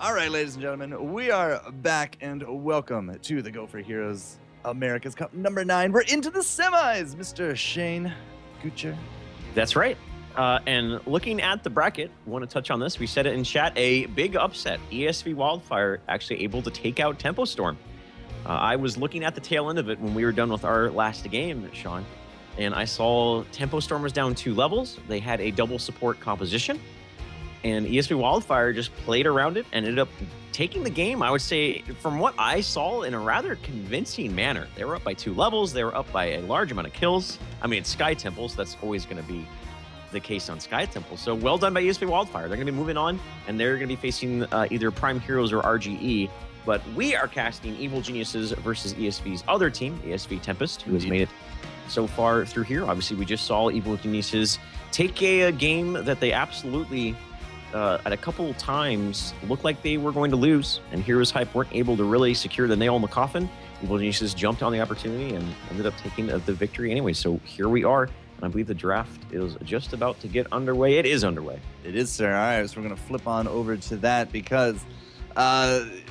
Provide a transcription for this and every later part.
All right, ladies and gentlemen, we are back and welcome to the Go4Heroes Americas Cup number 9. We're into the semis, Mr. Shane Kucher. That's right. And looking at the bracket, want to touch on this. We said it in chat, a big upset. ESV Wildfire actually able to take out Tempo Storm. I was looking at the tail end of it when we were done with our last game, Sean, and I saw Tempo Storm was down 2 levels. They had a double support composition, and ESV Wildfire just played around it and ended up taking the game, I would say, from what I saw, in a rather convincing manner. They were up by 2 levels. They were up by a large amount of kills. I mean, it's Sky Temple, so that's always going to be the case on Sky Temple. So well done by ESV Wildfire. They're going to be moving on, and they're going to be facing either Prime Heroes or RGE. But we are casting Evil Geniuses versus ESV's other team, ESV Tempest, who has made it so far through here. Obviously, we just saw Evil Geniuses take a game that they absolutely, at a couple times, looked like they were going to lose, and Heroes Hype weren't able to really secure the nail in the coffin. Evil Geniuses jumped on the opportunity and ended up taking the victory anyway. So here we are, and I believe the draft is just about to get underway. It is underway. It is, sir. All right, so we're going to flip on over to that because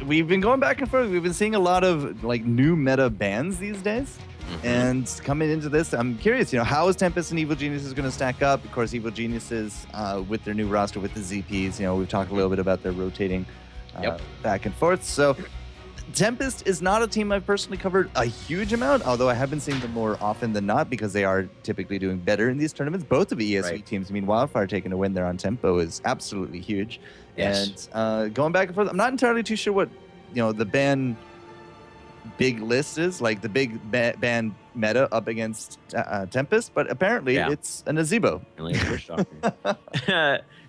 we've been going back and forth. We've been seeing a lot of new meta bans these days. And coming into this, I'm curious, how is Tempest and Evil Geniuses going to stack up? Of course, Evil Geniuses with their new roster with the ZPs, we've talked a little bit about their rotating back and forth. So Tempest is not a team I've personally covered a huge amount, although I have been seeing them more often than not because they are typically doing better in these tournaments. Both of the ESV teams, I mean, Wildfire taking a win there on Tempo is absolutely huge. Yes. And going back and forth, I'm not entirely too sure what, the ban big list is, like the big ban meta up against Tempest, but apparently it's a Nazeebo.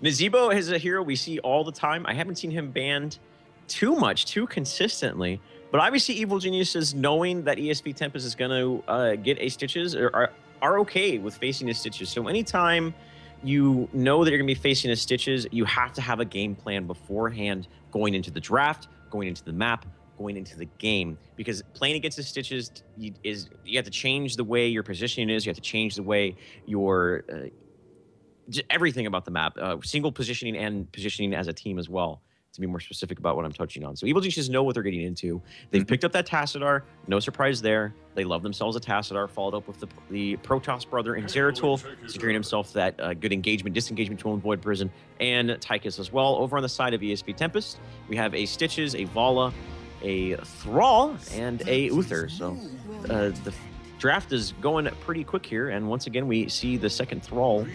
Nazeebo is a hero we see all the time. I haven't seen him banned too consistently, but obviously Evil Geniuses, knowing that ESV Tempest is going to get a Stitches, are okay with facing a Stitches. So anytime you know that you're going to be facing a Stitches, you have to have a game plan beforehand, going into the draft, going into the map, going into the game, because playing against the Stitches you have to change the way your positioning is. You have to change the way your everything about the map, single positioning and positioning as a team as well, to be more specific about what I'm touching on. So Evil Geniuses know what they're getting into. They've picked up that Tassadar. No surprise there. They love themselves a Tassadar, followed up with the Protoss brother in Zeratul, securing himself that good engagement, disengagement tool in Void Prison, and Tychus as well. Over on the side of ESV Tempest, we have a Stitches, a Vala, a Thrall, and a Uther. So the draft is going pretty quick here, and once again we see the second Thrall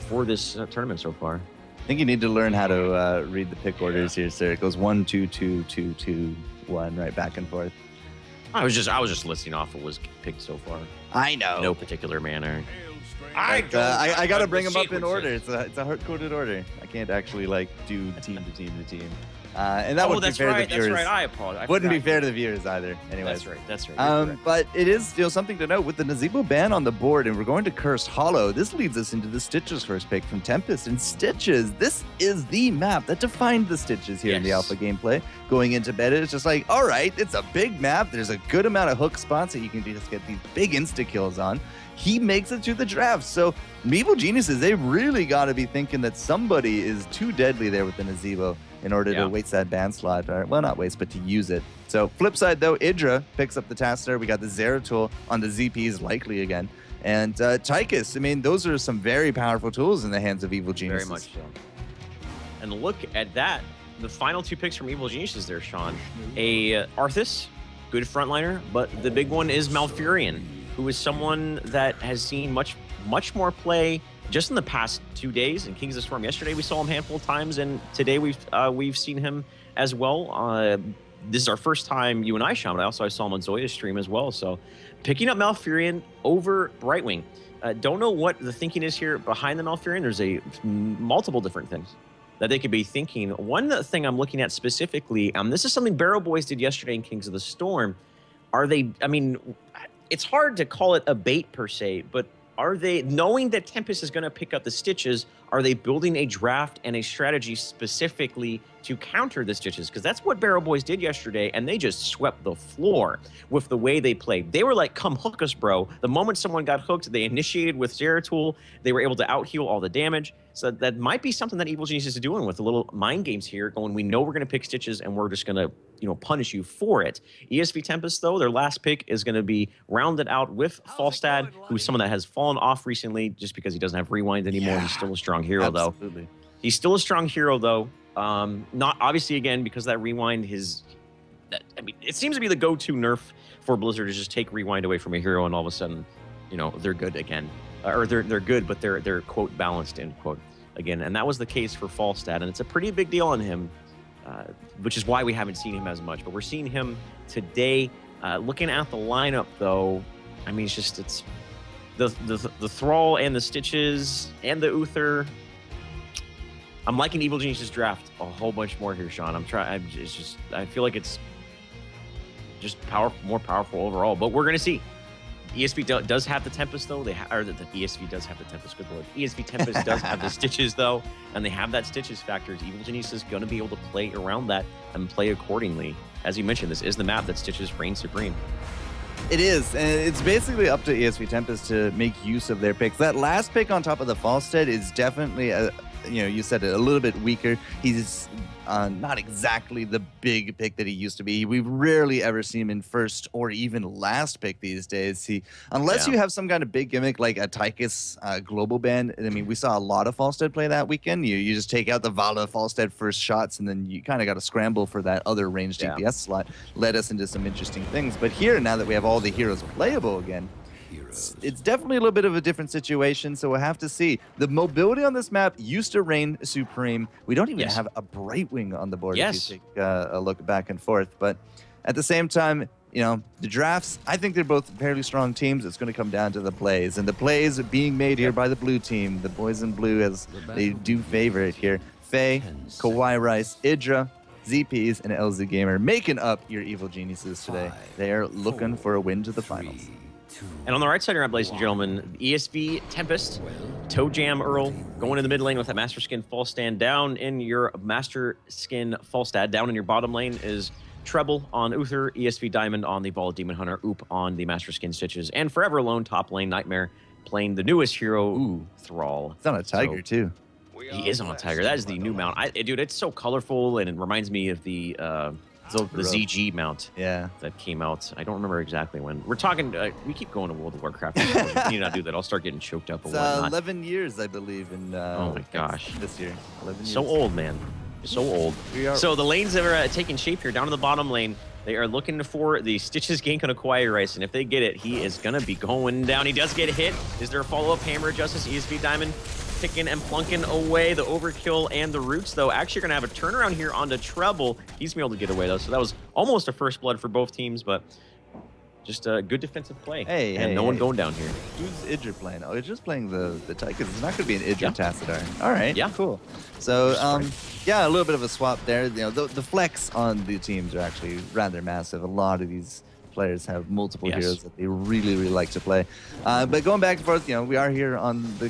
for this tournament so far. I think you need to learn how to read the pick orders here, sir. It goes 1, 2, 2, 2, 2, 1, right back and forth. I was just listing off what was picked so far. I know. No particular manner. I got to bring them up in order. It's a hard-coded order. I can't actually do team to team to team. And that would be fair to the viewers. That's right. I apologize. Wouldn't be fair to the viewers either. Anyway, That's right. But it is still something to note with the Nazeebo ban on the board, and we're going to Cursed Hollow. This leads us into the Stitches first pick from Tempest. And Stitches, this is the map that defined the Stitches here in the alpha gameplay. Going into beta, it's just like, all right, it's a big map. There's a good amount of hook spots that you can just get these big insta kills on. He makes it to the draft. So Evil Geniuses, they really got to be thinking that somebody is too deadly there with the Nazeebo in order to waste that ban slot. Or, well, not waste, but to use it. So flip side, though, Idra picks up the Tassadar. We got the Zeratul on the ZPs likely again. And Tychus, I mean, those are some very powerful tools in the hands of Evil Geniuses. Very much so. And look at that. The final 2 picks from Evil Geniuses there, Sean. A Arthas, good frontliner, but the big one is Malfurion, who is someone that has seen much more play just in the past 2 days. In Kings of Storm yesterday, we saw him a handful of times, and today we've seen him as well. This is our first time, you and I, Sean, but I saw him on Zoya's stream as well. So picking up Malfurion over Brightwing. Don't know what the thinking is here behind the Malfurion. There's multiple different things that they could be thinking. One thing I'm looking at specifically, this is something Barrel Boys did yesterday in Kings of the Storm. It's hard to call it a bait per se, but are they, knowing that Tempest is going to pick up the Stitches, are they building a draft and a strategy specifically to counter the Stitches? Because that's what Barrel Boys did yesterday, and they just swept the floor with the way they played. They were like, come hook us, bro. The moment someone got hooked, they initiated with Zeratul. They were able to out-heal all the damage. So that might be something that Evil Genius is doing with a little mind games here, going, we know we're going to pick Stitches and we're just going to, punish you for it. ESV Tempest, though, their last pick is going to be rounded out with Falstad, who's someone that has fallen off recently just because he doesn't have Rewind anymore. Yeah, he's still a strong hero, absolutely. though. He's still a strong hero, though. Not obviously, again, because that Rewind, it seems to be the go-to nerf for Blizzard to just take Rewind away from a hero and all of a sudden, they're good again. Or they're good, but they're quote balanced, end quote, again. And that was the case for Falstad, and it's a pretty big deal on him, which is why we haven't seen him as much. But we're seeing him today. Looking at the lineup, though, it's the Thrall and the Stitches and the Uther. I'm liking Evil Genius's draft a whole bunch more here, Sean. I feel like it's just more powerful overall. But we're gonna see. ESV does have the Tempest, though. The ESV does have the Tempest. Good lord. ESV Tempest does have the Stitches, though, and they have that Stitches factors. Evil Genius is going to be able to play around that and play accordingly. As you mentioned, this is the map that Stitches reign supreme. It is, and it's basically up to ESV Tempest to make use of their picks. That last pick on top of the Falstad is definitely, you said it, a little bit weaker. He's not exactly the big pick that he used to be. We've rarely ever seen him in first or even last pick these days. Unless you have some kind of big gimmick like a Tychus global ban. We saw a lot of Falstad play that weekend. You just take out the Vala Falstad first shots, and then you kind of got to scramble for that other ranged DPS slot. Led us into some interesting things. But here, now that we have all the heroes playable again, it's definitely a little bit of a different situation, so we'll have to see. The mobility on this map used to reign supreme. We don't even have a Brightwing on the board if you take a look back and forth. But at the same time, the drafts, I think they're both fairly strong teams. It's going to come down to the plays. And the plays are being made here by the blue team. The boys in blue, as they do favor it here. Faye, Kawhi Rice, Idra, ZPs, and LZ Gamer making up your Evil Geniuses today. They are looking for a win to the finals. And on the right side of your map, ladies and gentlemen, ESV Tempest, Toe Jam Earl going in the mid lane with that Master Skin Falstad. Down in your Master Skin Falstad, down in your bottom lane is Treble on Uther, ESV Diamond on the Ball Demon Hunter, Oop on the Master Skin Stitches, and Forever Alone top lane Nightmare playing the newest hero, Thrall. It's on a Tiger too. He is on a Tiger. That is the new mount. Dude, it's so colorful, and it reminds me of the ZG mount that came out. I don't remember exactly when. We're talking, we keep going to World of Warcraft. We need not do that. I'll start getting choked up. It's 11 years, I believe. Oh my gosh. This year. 11 years. So old, man. So old. So the lanes that are taking shape here, down in the bottom lane, they are looking for the Stitches gank on Acquire Rice, and if they get it, he is going to be going down. He does get hit. Is there a follow-up Hammer Justice? ESV Diamond picking and plunking away the overkill and the roots, though. Actually, going to have a turnaround here onto Treble. He's going to be able to get away, though. So that was almost a first blood for both teams, but just a good defensive play. No one going down here. Who's Idra playing? Oh, Idra's playing the Tychus. It's not going to be an Idra Tassadar. All right. Yeah. Cool. So, a little bit of a swap there. The flex on the teams are actually rather massive. A lot of these players have multiple heroes that they really, really like to play. But going back and forth, we are here on the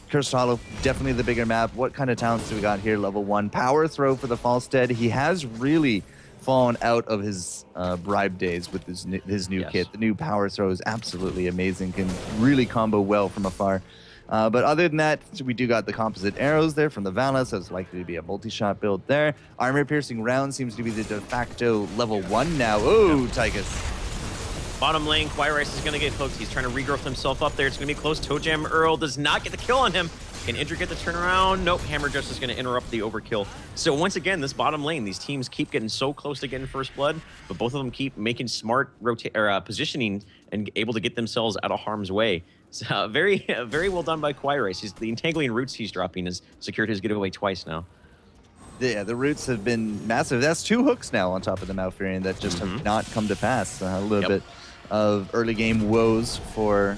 Cursed Hollow, definitely the bigger map. What kind of talents do we got here? Level 1 power throw for the Falstad. He has really fallen out of his bribe days with his new kit. The new power throw is absolutely amazing. Can really combo well from afar. But other than that, we do got the composite arrows there from the Vala, so it's likely to be a multi-shot build there. Armor-piercing round seems to be the de facto level 1 now. Oh, Tychus. Bottom lane, Rice is going to get hooked. He's trying to regrowth himself up there. It's going to be close. Toe Jam Earl does not get the kill on him. Can Idra get the turnaround? Nope. Hammer Justice is going to interrupt the overkill. So once again, this bottom lane, these teams keep getting so close to getting first blood, but both of them keep making smart positioning and able to get themselves out of harm's way. So very, very well done by Rice. The entangling roots he's dropping has secured his getaway twice now. Yeah, the roots have been massive. That's 2 hooks now on top of the Malfurion that just have not come to pass. A little bit of early game woes for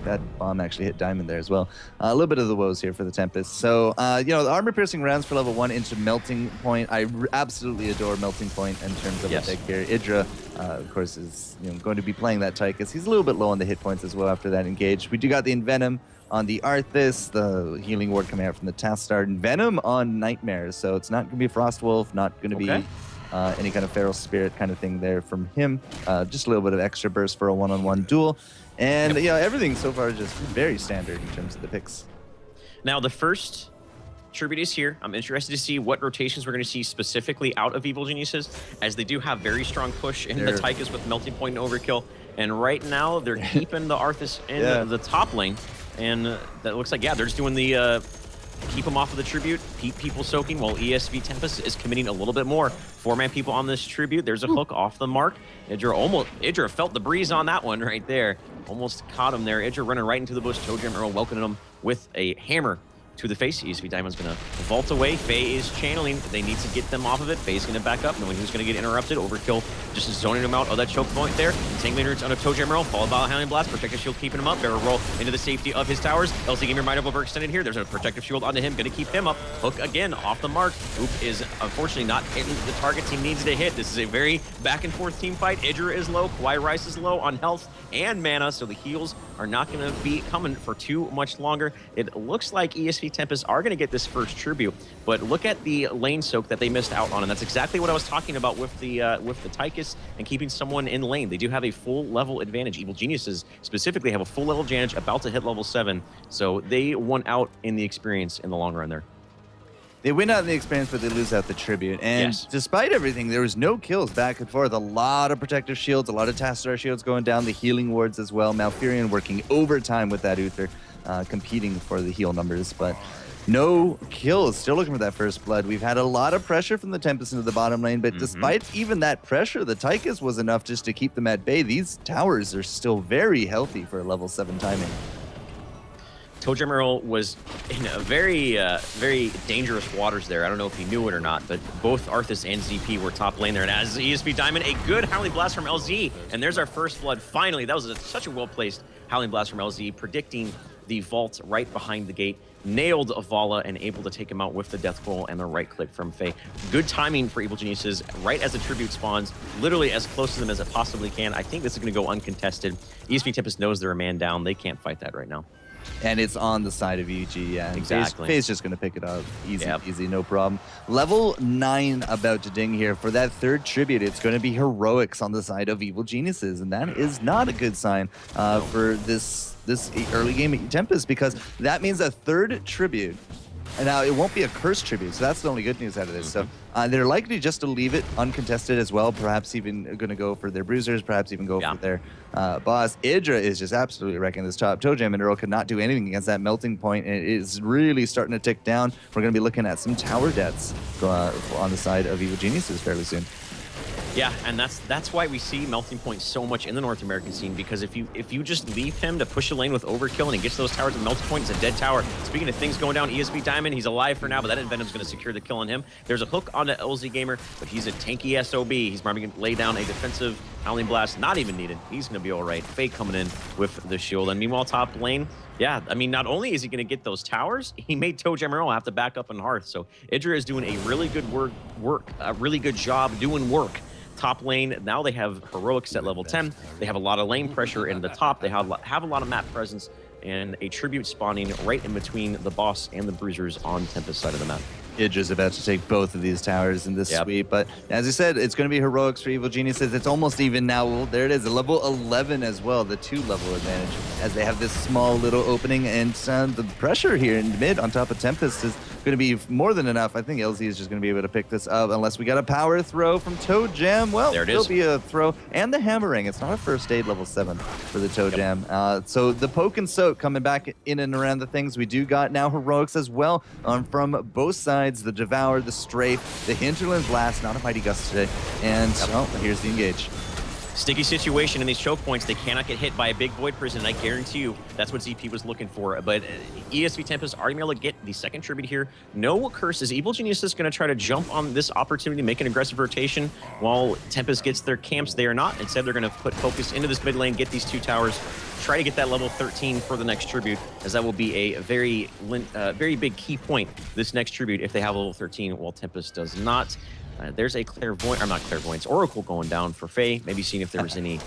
that bomb actually hit Diamond there as well. A little bit of the woes here for the Tempest. So the armor piercing rounds for level 1 into Melting Point. I absolutely adore Melting Point in terms of a deck here. Idra of course is going to be playing that Tychus. He's a little bit low on the hit points as well after that engage. We do got the Envenom on the Arthas, the healing ward coming out from the Tassadar, and Venom on Nightmares. So it's not going to be Frostwolf, not going to be any kind of Feral Spirit kind of thing there from him. Just a little bit of extra burst for a one-on-one duel. And everything so far is just very standard in terms of the picks. Now, the first tribute is here. I'm interested to see what rotations we're going to see specifically out of Evil Geniuses, as they do have very strong push in the Tychus with Melting Point and Overkill. And right now, they're keeping the Arthas in the top lane. And that looks like, they're just doing the keep them off of the tribute, keep people soaking, while ESV Tempest is committing a little bit more. 4-man people on this tribute. There's a hook off the mark. Idra felt the breeze on that one right there. Almost caught him there. Idra running right into the bush. ToeJam Earl welcoming him with a hammer to the face. ESV Diamond's going to vault away. Faye is channeling. They need to get them off of it. Faye's going to back up, knowing who's going to get interrupted. Overkill just zoning him out of that choke point there. Entangling roots on a ToeJam Earl, followed by a Howling Blast. Protective Shield keeping him up. Barrel roll into the safety of his towers. LC Gamer might have overextended here. There's a Protective Shield onto him. Going to keep him up. Hook again off the mark. Oop is unfortunately not hitting the targets he needs to hit. This is a very back and forth team fight. Idra is low. Kawhi Rice is low on health and mana, so the heals are not going to be coming for too much longer. It looks like ESV Tempest are going to get this first tribute, but look at the lane soak that they missed out on, and that's exactly what I was talking about with the Tychus and keeping someone in lane. They do have a full level advantage. Evil Geniuses specifically have a full level advantage, about to hit level 7, so they won out in the experience in the long run there. They win out in the experience, but they lose out the tribute. And despite everything, there was no kills back and forth. A lot of protective shields, a lot of Tassadar shields going down, the healing wards as well. Malfurion working overtime with that Uther, competing for the heal numbers, but no kills. Still looking for that first blood. We've had a lot of pressure from the Tempest into the bottom lane, but despite even that pressure, the Tychus was enough just to keep them at bay. These towers are still very healthy for level 7 timing. ToeJam Earl was in a very, very dangerous waters there. I don't know if he knew it or not, but both Arthas and ZP were top lane there. And as ESV Diamond, a good Howling Blast from LZ. And there's our first blood. Finally, that was such a well-placed Howling Blast from LZ, predicting the vault right behind the gate. Nailed Avala and able to take him out with the death roll and the right click from Faye. Good timing for Evil Geniuses right as the tribute spawns, literally as close to them as it possibly can. I think this is going to go uncontested. ESV Tempest knows they're a man down. They can't fight that right now. And it's on the side of EG, Exactly. Faye's just going to pick it up. Easy, no problem. Level 9 about to ding here. For that third tribute, it's going to be Heroics on the side of Evil Geniuses, and that is not a good sign for this early game Tempest, because that means a third tribute. And now it won't be a cursed tribute, so that's the only good news out of this. So they're likely just to leave it uncontested as well, perhaps even going to go for their bruisers, perhaps even go for their boss. Idra is just absolutely wrecking this top. ToeJam and Earl could not do anything against that melting point, and it is really starting to tick down. We're going to be looking at some tower deaths on the side of Evil Geniuses fairly soon. Yeah, and that's why we see Melting Point so much in the North American scene, because if you just leave him to push a lane with Overkill and he gets those towers with Melting Point, it's a dead tower. Speaking of things going down, ESV Diamond, he's alive for now, but that Venom's going to secure the kill on him. There's a hook onto LZ Gamer, but he's a tanky SOB. He's probably going to lay down a defensive Howling Blast, not even needed. He's going to be all right. Faye coming in with the shield. And meanwhile, top lane, I mean, not only is he going to get those towers, he made ToeJam Earl have to back up in Hearth. So Idra is doing a really good a really good job doing work. Top lane, now they have Heroics at level 10. They have a lot of lane pressure in the top. They have a lot of map presence and a tribute spawning right in between the boss and the bruisers on Tempest side of the map. Idra's about to take both of these towers in this sweep, but as I said, it's going to be Heroics for Evil Geniuses. It's almost even now. Well, there it is, a level 11 as well, the 2-level advantage, as they have this small little opening, and the pressure here in mid on top of Tempest is going to be more than enough. I think LZ is just going to be able to pick this up unless we got a power throw from ToeJam. Well, there'll be a throw and the hammering. It's not a first aid level 7 for the ToeJam. So the poke and soak coming back in and around the things. We do got now Heroics as well from both sides. The Devour, the Strafe, the Hinterland Blast, not a Mighty Gust today. And here's the engage. Sticky situation in these choke points. They cannot get hit by a big Void Prison. I guarantee you that's what ZP was looking for. But ESV Tempest are going to be able to get the second tribute here. No curses. Evil Genius is going to try to jump on this opportunity, make an aggressive rotation while Tempest gets their camps. They are not. Instead, they're going to put focus into this mid lane, get these 2 towers, try to get that level 13 for the next tribute, as that will be a very big key point this next tribute if they have level 13, while Tempest does not. There's a Oracle going down for Faye. Maybe seeing if there was any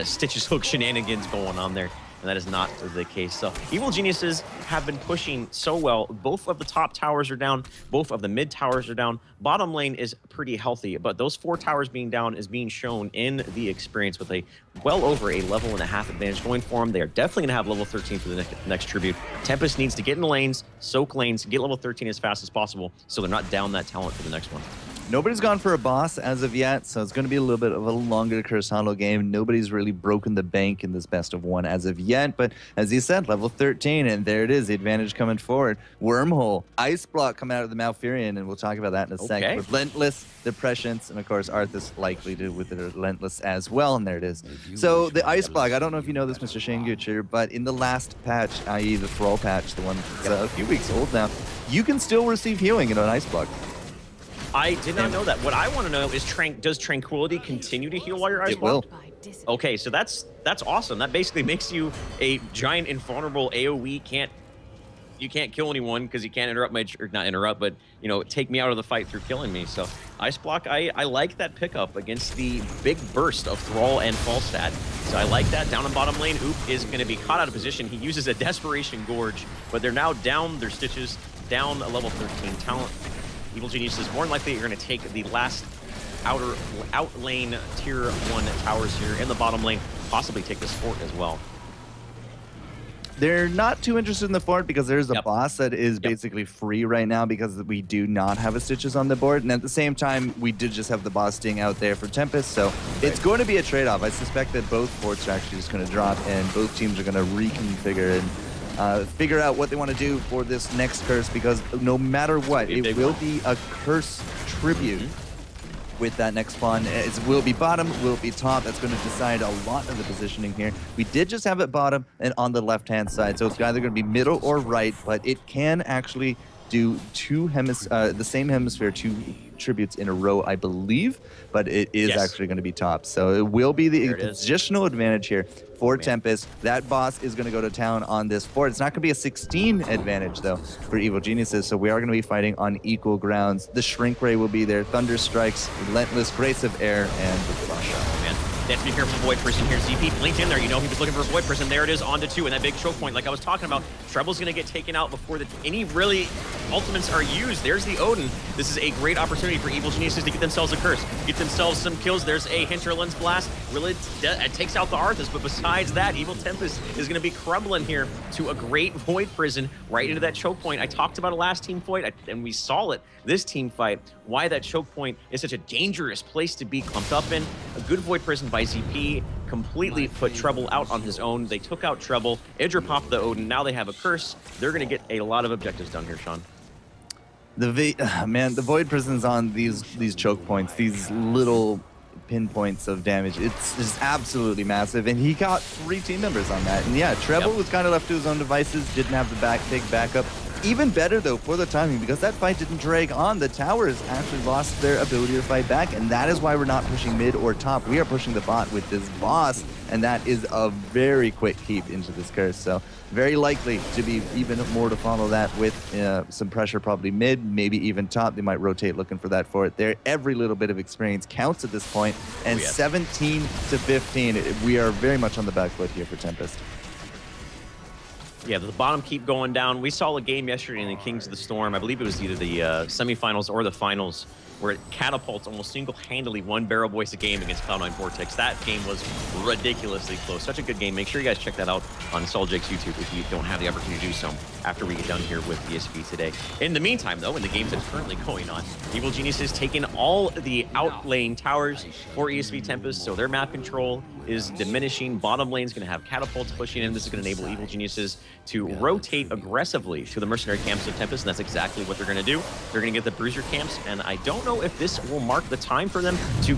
Stitches Hook shenanigans going on there. and that is not the case. So Evil Geniuses have been pushing so well. Both of the top towers are down. Both of the mid towers are down. Bottom lane is pretty healthy, but those 4 towers being down is being shown in the experience with a well over a level and a half advantage going for them. They are definitely going to have level 13 for the next tribute. Tempest needs to get in the lanes, soak lanes, get level 13 as fast as possible so they're not down that talent for the next one. Nobody's gone for a boss as of yet, so it's going to be a little bit of a longer Curse Hollow game. Nobody's really broken the bank in this best of 1 as of yet, but as you said, level 13, and there it is, the advantage coming forward. Wormhole, Ice Block coming out of the Malfurion, and we'll talk about that in a second. Relentless, Depressions, and of course, Arthas likely to with the Relentless as well, and there it is. So the Ice Block, I don't know if you know this, Mr. Shane Gucher, but in the last patch, i.e. the Thrall patch, the one that's a few weeks old now, you can still receive healing in an Ice Block. I did not know that. What I want to know is, does Tranquility continue to heal while you're ice blocked? It will. Okay, so that's awesome. That basically makes you a giant invulnerable AoE. You can't kill anyone because you can't interrupt not interrupt, but take me out of the fight through killing me. So Ice Block, I like that pickup against the big burst of Thrall and Falstad. So I like that. Down in bottom lane, Oop is going to be caught out of position. He uses a Desperation Gorge, but they're now down their stitches, down a level 13 talent. Evil Geniuses more than likely are going to take the last out lane tier 1 towers here in the bottom lane, possibly take this fort as well. They're not too interested in the fort because there's a boss that is basically free right now because we do not have a Stitches on the board. And at the same time, we did just have the boss sting out there for Tempest. So it's going to be a trade-off. I suspect that both forts are actually just going to drop and both teams are going to reconfigure and figure out what they want to do for this next curse, because no matter what, it will be a curse tribute with that next spawn. It will be bottom, will be top. That's going to decide a lot of the positioning here. We did just have it bottom and on the left-hand side, so it's either going to be middle or right, but it can actually do the same hemisphere, 2 tributes in a row, I believe, but it is actually going to be top. So it will be the positional advantage here for Tempest. That boss is going to go to town on this fort. It's not going to be a 16 advantage, though, for Evil Geniuses, so we are going to be fighting on equal grounds. The Shrink Ray will be there, Thunder Strikes, Relentless, Grace of Air, and the Flush. Oh, man. That's me here from Void Prison here. ZP blinked in there. He was looking for Void Prison. There it is, on to 2, and that big choke point, like I was talking about. Treble's going to get taken out before any really ultimates are used. There's the Odin. This is a great opportunity for Evil Geniuses to get themselves a curse, get themselves some kills. There's a Hinterland's Blast. Really, it takes out the Arthas, but besides that, Evil Tempest is going to be crumbling here to a great Void Prison right into that choke point. I talked about a last team fight, and we saw it this team fight, why that choke point is such a dangerous place to be clumped up in. A good Void Prison by ZP completely put Treble out on his own. They took out Treble, Idra popped the Odin, now they have a curse. They're going to get a lot of objectives done here, Sean. The Void Prisons on these choke points, these little pinpoints of damage, it's just absolutely massive, and he got 3 team members on that. And yeah, Treble was kind of left to his own devices, didn't have the big backup. Even better, though, for the timing, because that fight didn't drag on. The towers actually lost their ability to fight back, and that is why we're not pushing mid or top. We are pushing the bot with this boss, and that is a very quick keep into this curse. So very likely to be even more to follow that with some pressure, probably mid, maybe even top. They might rotate looking for that for it there. Every little bit of experience counts at this point, and 17 to 15, we are very much on the back foot here for Tempest. Yeah, the bottom keep going down. We saw a game yesterday in the Kings of the Storm. I believe it was either the semifinals or the finals, where Catapults almost single-handedly won Barrel Boys a game against Cloud9 Vortex. That game was ridiculously close. Such a good game. Make sure you guys check that out on SolJake's YouTube if you don't have the opportunity to do so after we get done here with ESV today. In the meantime, though, in the games that's currently going on, Evil Genius is taking all the outlaying towers for ESV Tempest, so their map control is diminishing. Bottom lane is going to have Catapults pushing in. This is going to enable Evil Geniuses to rotate aggressively to the mercenary camps of Tempest, and that's exactly what they're going to do. They're going to get the bruiser camps, and I don't know if this will mark the time for them to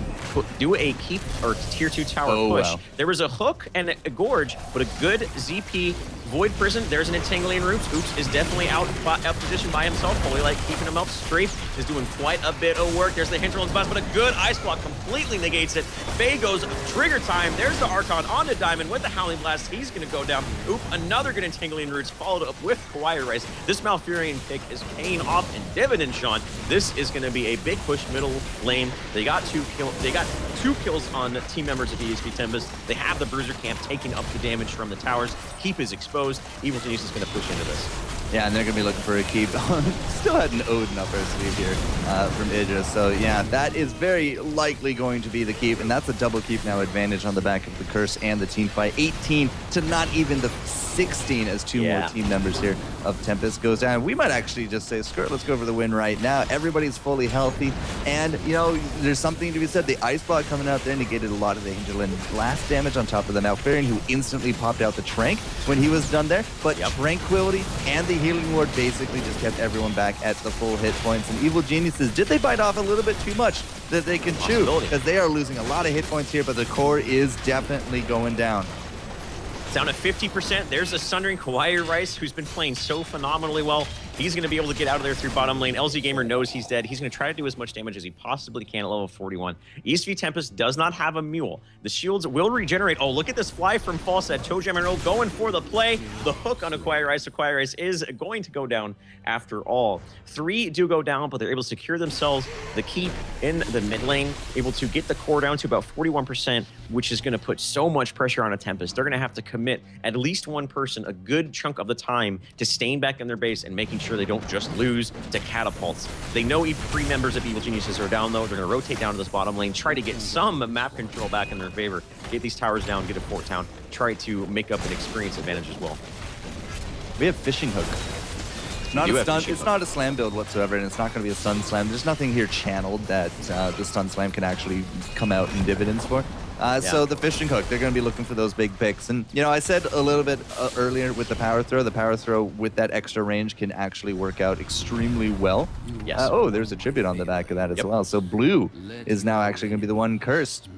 do a keep or tier 2 tower push. Wow. There was a hook and a gorge, but a good ZP Void Prison. There's an Entangling Roots. Oops is definitely out position by himself. Holy Light keeping him up. Strafe is doing quite a bit of work. There's the Hinterland's Blast, but a good Ice Block completely negates it. Faye goes trigger time. There's the Archon on the Diamond with the Howling Blast. He's going to go down. Oop, another good Entangling Roots followed up with Kawaii Rise. This Malfurion pick is paying off in dividends, Sean. This is going to be a big push middle lane. They got 2 2 kills on team members of ESV Tempest. They have the Bruiser Camp taking up the damage from the towers. Keep is exposed. Evil Genius is going to push into this. Yeah, and they're going to be looking for a keep. Still had an Odin up our sleeve here from Idris. So, yeah, that is very likely going to be the keep. And that's a double keep now advantage on the back of the Curse and the team fight. 18 to not even the 16 as 2 more team members here of Tempest goes down. We might actually just say, skirt, let's go for the win right now. Everybody's fully healthy. And, you know, there's something to be said. The Ice Block coming out there negated a lot of the Angel and blast damage on top of the Malfarian, who instantly popped out the Trank when he was done there. But Tranquility and the Healing Ward basically just kept everyone back at the full hit points. And Evil Geniuses, did they bite off a little bit too much that they can chew? Because they are losing a lot of hit points here, but the core is definitely going down. Down to 50%. There's a Sundering Kawaii Rice, who's been playing so phenomenally well. He's going to be able to get out of there through bottom lane. LZ Gamer knows he's dead. He's going to try to do as much damage as he possibly can at level 41. ESV Tempest does not have a mule. The shields will regenerate. Oh, look at this fly from Falset. Tojam and going for the play. The hook on Kawaii Rice. Kawaii Rice is going to go down after all. 3 do go down, but they're able to secure themselves the keep in the mid lane, able to get the core down to about 41%, which is going to put so much pressure on a Tempest. They're going to have to commit at least one person a good chunk of the time to staying back in their base and making sure they don't just lose to catapults. They know 3 members of Evil Geniuses are down, though. They're going to rotate down to this bottom lane, try to get some map control back in their favor, get these towers down, get a fort town, try to make up an experience advantage as well. We have Fishing Hook. It's not a slam build whatsoever, and it's not going to be a stun slam. There's nothing here channeled that the stun slam can actually come out in dividends for. So the Fishing Hook, they're going to be looking for those big picks. And, you know, I said a little bit earlier with the power throw with that extra range can actually work out extremely well. Yes. Oh, there's a tribute on the back of that as well. So blue is now actually going to be the one cursed.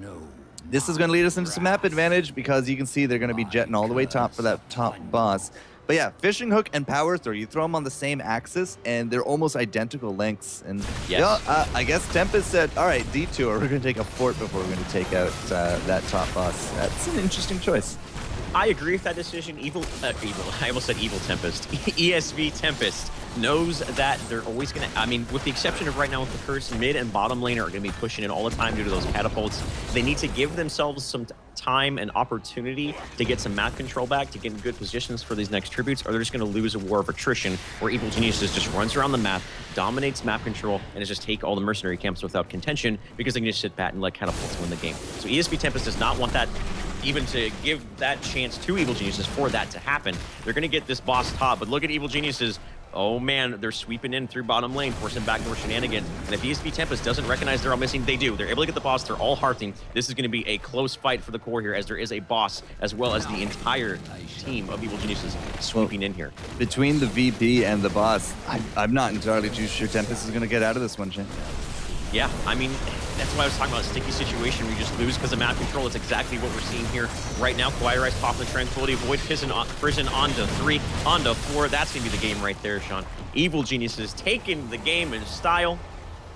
This is going to lead us into some map advantage because you can see they're going to be jetting all the way top for that top boss. But yeah, Fishing Hook and Power Throw, you throw them on the same axis, and they're almost identical lengths. And I guess Tempest said, all right, detour, we're going to take a fort before we're going to take out that top boss. That's an interesting choice. I agree with that decision. I almost said Evil Tempest. ESV Tempest knows that they're always going to, I mean, with the exception of right now with the Curse, mid and bottom lane are going to be pushing in all the time due to those catapults. They need to give themselves some time and opportunity to get some map control back, to get in good positions for these next tributes, or they're just going to lose a war of attrition where Evil Geniuses just runs around the map, dominates map control, and is just take all the mercenary camps without contention because they can just sit back and let catapults win the game. So ESV Tempest does not want that even to give that chance to Evil Geniuses for that to happen. They're going to get this boss top, but look at Evil Geniuses. Oh man, they're sweeping in through bottom lane, forcing back more shenanigans. And if ESV Tempest doesn't recognize they're all missing, they do. They're able to get the boss. They're all hearting. This is going to be a close fight for the core here, as there is a boss, as well as the entire team of Evil Geniuses sweeping in here. Between the VP and the boss, I'm not entirely too sure Tempest is going to get out of this one, Shane. Yeah, I mean, that's why I was talking about a sticky situation where you just lose because of map control. It's exactly what we're seeing here right now. Kawaii Rice popping the Tranquility, Void Prison onto 3, onto 4. That's going to be the game right there, Sean. Evil Geniuses taking the game in style,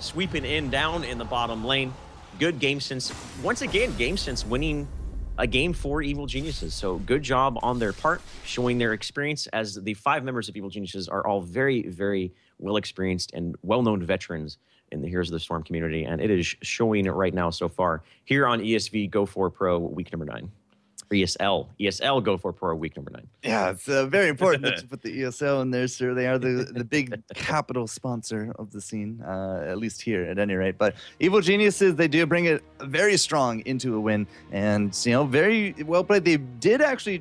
sweeping in down in the bottom lane. Good game sense. Once again, game sense winning a game for Evil Geniuses. So good job on their part, showing their experience, as the 5 members of Evil Geniuses are all very, very well experienced and well-known veterans in the Heroes of the Storm community, and it is showing it right now so far here on ESV Go4 Pro week number 9. Or ESL Go4 Pro week number 9. Yeah, it's very important to put the ESL in there, sir. They are the big capital sponsor of the scene, at least here, at any rate. But Evil Geniuses, they do bring it very strong into a win, and you know, very well played. They did actually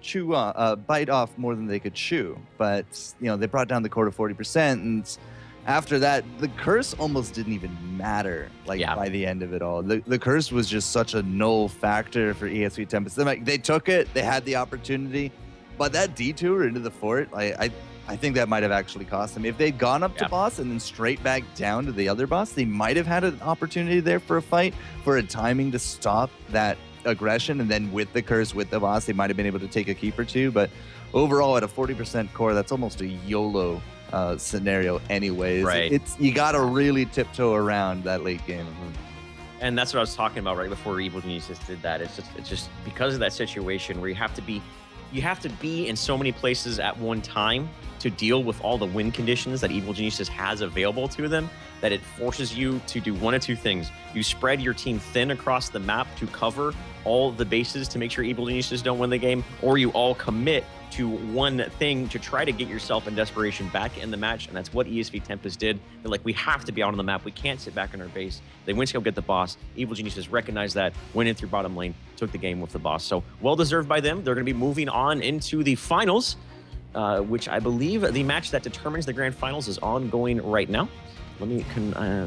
bite off more than they could chew, but you know, they brought down the core to 40%, and after that, the Curse almost didn't even matter, by the end of it all. The Curse was just such a null factor for ESV Tempest. They took it, they had the opportunity, but that detour into the fort, I think that might have actually cost them. If they'd gone up to boss and then straight back down to the other boss, they might have had an opportunity there for a fight, for a timing to stop that aggression, and then with the Curse, with the boss, they might have been able to take a keep or two, but overall, at a 40% core, that's almost a YOLO scenario anyways. Right. You gotta really tiptoe around that late game. And that's what I was talking about right before Evil Geniuses did that. It's just because of that situation where you have to be you have to be in so many places at one time to deal with all the win conditions that Evil Geniuses has available to them, that it forces you to do one of two things. You spread your team thin across the map to cover all the bases to make sure Evil Geniuses don't win the game, or you all commit to one thing to try to get yourself in desperation back in the match, and that's what ESV Tempest did. They're like, we have to be out on the map. We can't sit back in our base. They went to go get the boss. Evil Geniuses recognized that, went in through bottom lane, took the game with the boss. So well-deserved by them. They're going to be moving on into the finals, which I believe the match that determines the grand finals is ongoing right now. Let me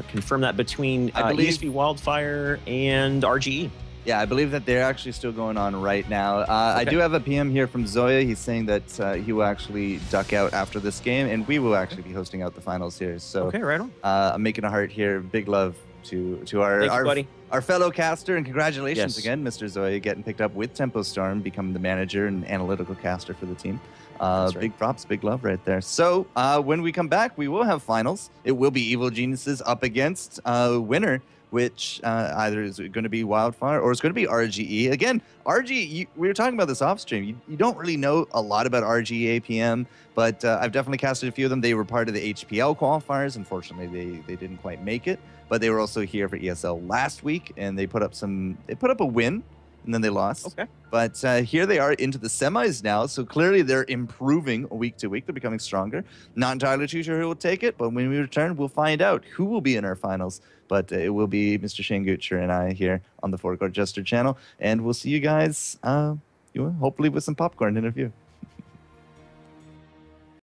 confirm that between ESV Wildfire and RGE. Yeah, I believe that they're actually still going on right now. I do have a PM here from Zoya. He's saying that he will actually duck out after this game, and we will actually be hosting out the finals here. So, okay, right on. I'm making a heart here. Big love to our fellow caster, and congratulations again, Mr. Zoya, getting picked up with Tempo Storm, becoming the manager and analytical caster for the team. Right. Big props, big love right there. So when we come back, we will have finals. It will be Evil Geniuses up against winner, which either is going to be Wildfire or it's going to be RGE. Again, RGE, we were talking about this off stream. You don't really know a lot about RGE APM, but I've definitely casted a few of them. They were part of the HPL qualifiers. Unfortunately, they didn't quite make it, but they were also here for ESL last week, and they put up a win, and then they lost. Okay. But here they are into the semis now, so clearly they're improving week to week. They're becoming stronger. Not entirely too sure who will take it, but when we return, we'll find out who will be in our finals. But it will be Mr. Shane Gutcher and I here on the FourCourtJester channel, and we'll see you guys hopefully with some popcorn in a few.